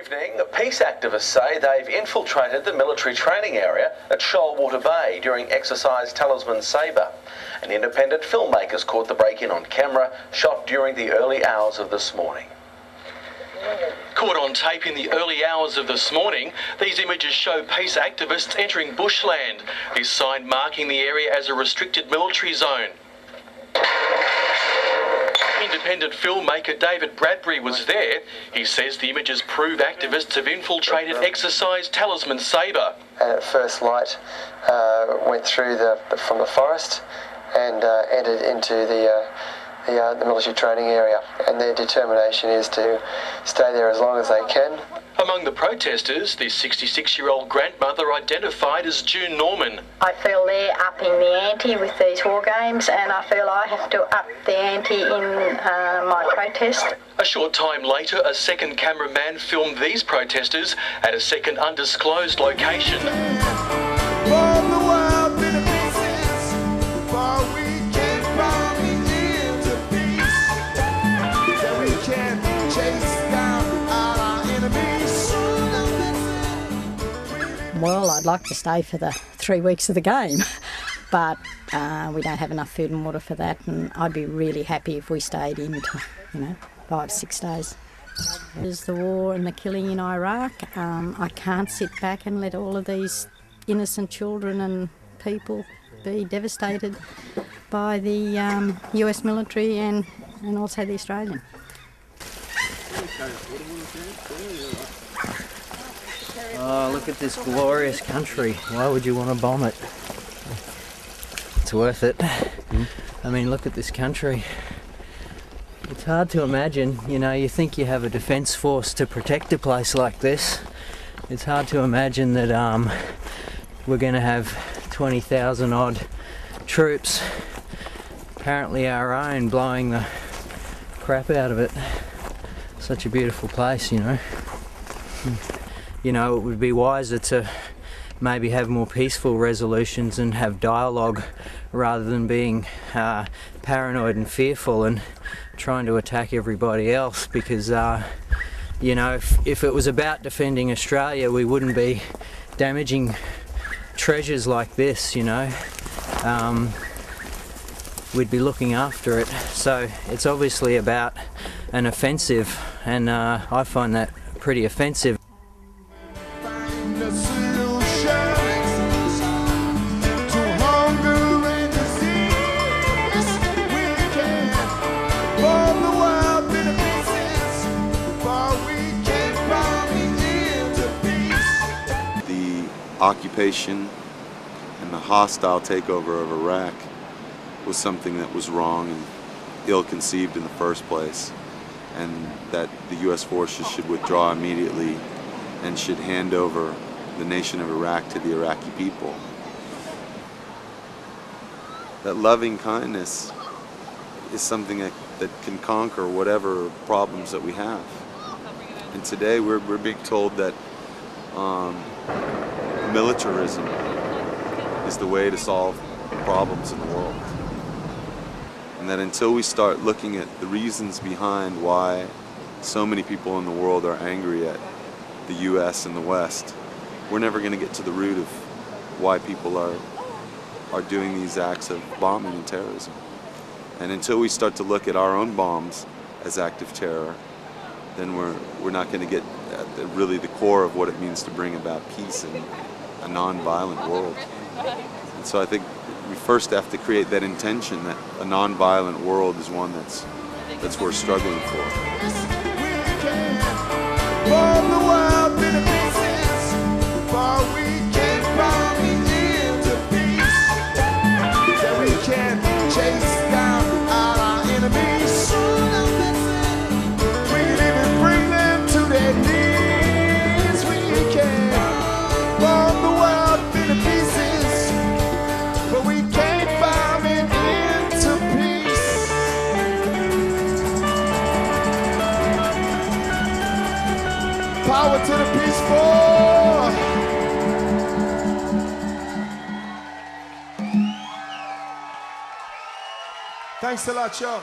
Evening, peace activists say they've infiltrated the military training area at Shoalwater Bay during exercise Talisman Sabre. An independent filmmaker's caught the break-in on camera, shot during the early hours of this morning. Caught on tape in the early hours of this morning, these images show peace activists entering bushland. This sign marking the area as a restricted military zone. Independent filmmaker David Bradbury was there. He says the images prove activists have infiltrated exercise Talisman Sabre. And at first light went through from the forest and entered into the military training area, and their determination is to stay there as long as they can. Among the protesters, this 66-year-old grandmother identified as June Norman. I feel they're upping the ante with these war games, and I feel I have to up the ante in my protest. A short time later, a second cameraman filmed these protesters at a second undisclosed location. Well, I'd like to stay for the 3 weeks of the game, but we don't have enough food and water for that, and I'd be really happy if we stayed in to, 5, 6 days. There's the war and the killing in Iraq. I can't sit back and let all of these innocent children and people be devastated by the US military and also the Australian. Oh, look at this glorious country. Why would you want to bomb it? It's worth it. I mean, look at this country. It's hard to imagine, you think you have a defence force to protect a place like this. It's hard to imagine that we're going to have 20,000 odd troops, apparently our own, blowing the crap out of it. Such a beautiful place, it would be wiser to maybe have more peaceful resolutions and have dialogue rather than being paranoid and fearful and trying to attack everybody else, because if it was about defending Australia, we wouldn't be damaging treasures like this. We'd be looking after it. So it's obviously about an offensive, and I find that pretty offensive. Occupation and the hostile takeover of Iraq was something that was wrong and ill-conceived in the first place, and that the U.S. forces should withdraw immediately and should hand over the nation of Iraq to the Iraqi people. That loving kindness is something that can conquer whatever problems that we have. And today we're being told that militarism is the way to solve problems in the world. And that until we start looking at the reasons behind why so many people in the world are angry at the US and the West, we're never going to get to the root of why people are doing these acts of bombing and terrorism. And until we start to look at our own bombs as active terror, then we're not going to get at really the core of what it means to bring about peace in a non-violent world. And so I think we first have to create that intention that a non-violent world is one that's worth struggling for. Power to the peaceful. Thanks a lot, y'all.